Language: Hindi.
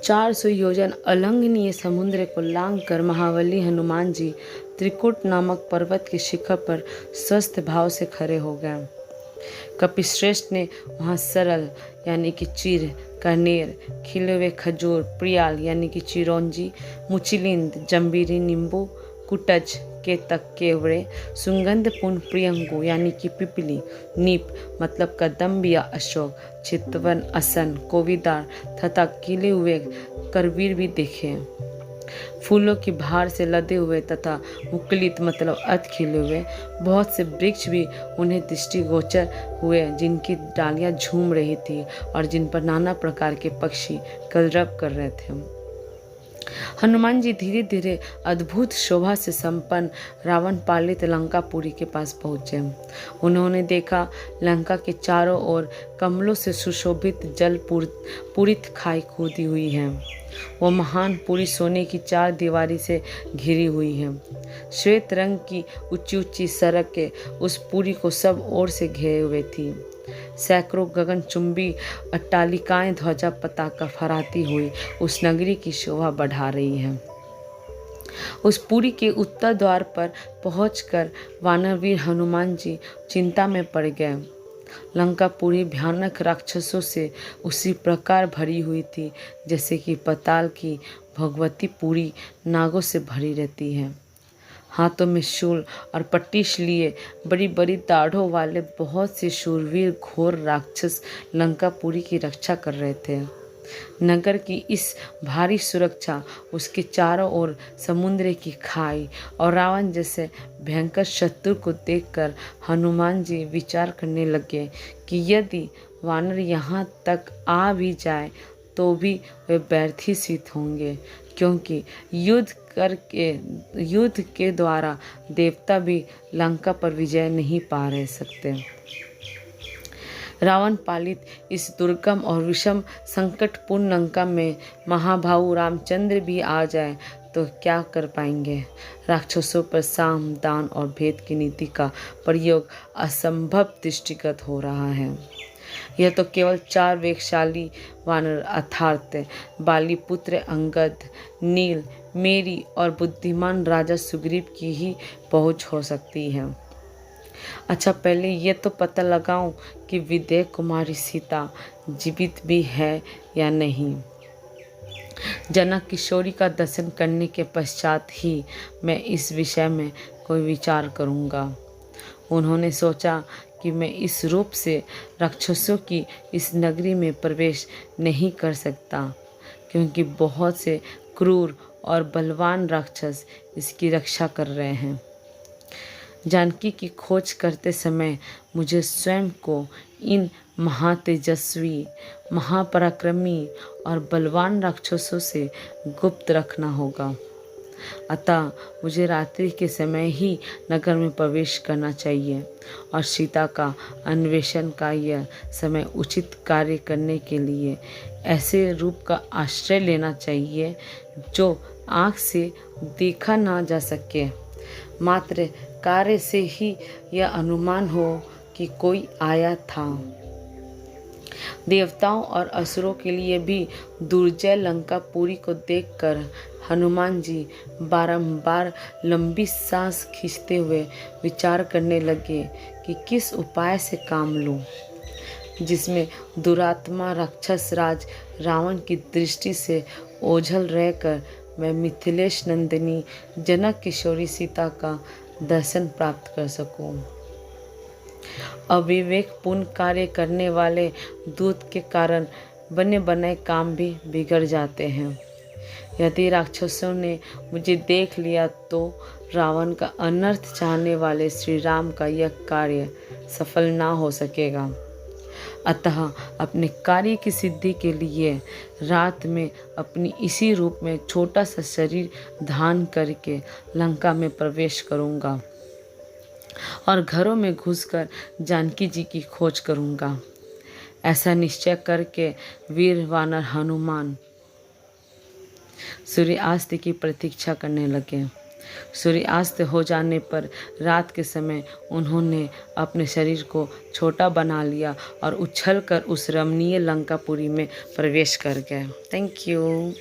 400 योजन अलंघनीय समुद्र को लांघ कर महाबली हनुमान जी त्रिकुट नामक पर्वत के शिखर पर स्वस्थ भाव से खड़े हो गए। कपिश्रेष्ठ ने वहाँ सरल यानी कि चीर, कनेर, खिले हुए खजूर, प्रियाल यानी कि चिरौंजी, मुचिलिंद, जंबीरी, नींबू, कुटज, केतक, केवड़े, सुगंधपूर्ण प्रियंगु यानी कि पिपली, नीप मतलब कदम्ब या अशोक, चितवन, असन, कोविदार तथा खिले हुए करवीर भी देखे। फूलों की बहार से लदे हुए तथा मुकुलित मतलब अर्ध खिले हुए बहुत से वृक्ष भी उन्हें दृष्टिगोचर हुए, जिनकी डालियां झूम रही थी और जिन पर नाना प्रकार के पक्षी कलरव कर रहे थे। हनुमान जी धीरे धीरे अद्भुत शोभा से संपन्न रावण पालित लंकापुरी के पास पहुंचे। उन्होंने देखा लंका के चारों ओर कमलों से सुशोभित जल पूरित खाई खोदी हुई है। वो महान पुरी सोने की 4 दीवारी से घिरी हुई है। श्वेत रंग की ऊंची ऊंची सड़कें उस पुरी को सब ओर से घेरे हुए थी। सैकड़ों गगनचुंबी अट्टालिकाएं ध्वजा पताका फहराती हुई उस नगरी की शोभा बढ़ा रही है। उस पुरी के उत्तर द्वार पर पहुंचकर वानरवीर हनुमान जी चिंता में पड़ गए। लंकापुरी भयानक राक्षसों से उसी प्रकार भरी हुई थी जैसे कि पाताल की भगवती पुरी नागों से भरी रहती है। हाथों में शूल और पट्टिश लिए बड़ी बड़ी दाढ़ों वाले बहुत से शूरवीर घोर राक्षस लंकापुरी की रक्षा कर रहे थे। नगर की इस भारी सुरक्षा, उसके चारों ओर समुद्र की खाई और रावण जैसे भयंकर शत्रु को देखकर हनुमान जी विचार करने लगे कि यदि वानर यहाँ तक आ भी जाए तो भी वे व्यर्थ ही सिद्ध होंगे, क्योंकि युद्ध के द्वारा देवता भी लंका पर विजय नहीं पा रह सकते। रावण पालित इस दुर्गम और विषम संकटपूर्ण लंका में महाभाऊ रामचंद्र भी आ जाए तो क्या कर पाएंगे। राक्षसों पर साम, दान और भेद की नीति का प्रयोग असंभव दृष्टिगत हो रहा है। यह तो केवल 4 वेगशाली वानर अर्थात बालीपुत्र अंगद, नील, मेरी और बुद्धिमान राजा सुग्रीव की ही पहुंच हो सकती है। अच्छा, पहले ये तो पता लगाऊं कि विदेह कुमारी सीता जीवित भी है या नहीं। जनक किशोरी का दर्शन करने के पश्चात ही मैं इस विषय में कोई विचार करूंगा। उन्होंने सोचा कि मैं इस रूप से राक्षसों की इस नगरी में प्रवेश नहीं कर सकता, क्योंकि बहुत से क्रूर और बलवान राक्षस इसकी रक्षा कर रहे हैं। जानकी की खोज करते समय मुझे स्वयं को इन महातेजस्वी, महापराक्रमी और बलवान राक्षसों से गुप्त रखना होगा। अतः मुझे रात्रि के समय ही नगर में प्रवेश करना चाहिए और सीता का अन्वेषण का यह समय उचित कार्य करने के लिए ऐसे रूप का आश्रय लेना चाहिए जो आँख से देखा ना जा सके, मात्र कार्य से ही यह अनुमान हो कि कोई आया था। देवताओं और असुरों के लिए भी दुर्जय लंकापुरी को देखकर हनुमान जी बारंबार लंबी सांस खींचते हुए विचार करने लगे कि किस उपाय से काम लूं, जिसमें दुरात्मा राक्षस राज रावण की दृष्टि से ओझल रहकर मैं मिथिलेश नंदिनी जनक किशोरी सीता का दर्शन प्राप्त कर सकूं। अविवेकपूर्ण कार्य करने वाले दूत के कारण बने बनाए काम भी बिगड़ जाते हैं। यदि राक्षसों ने मुझे देख लिया तो रावण का अनर्थ चाहने वाले श्री राम का यह कार्य सफल ना हो सकेगा। अतः अपने कार्य की सिद्धि के लिए रात में अपनी इसी रूप में छोटा सा शरीर धारण करके लंका में प्रवेश करूंगा और घरों में घुसकर जानकी जी की खोज करूंगा। ऐसा निश्चय करके वीर वानर हनुमान सूर्यास्त की प्रतीक्षा करने लगे। सूर्यास्त हो जाने पर रात के समय उन्होंने अपने शरीर को छोटा बना लिया और उछलकर उस रमणीय लंकापुरी में प्रवेश कर गए। Thank you.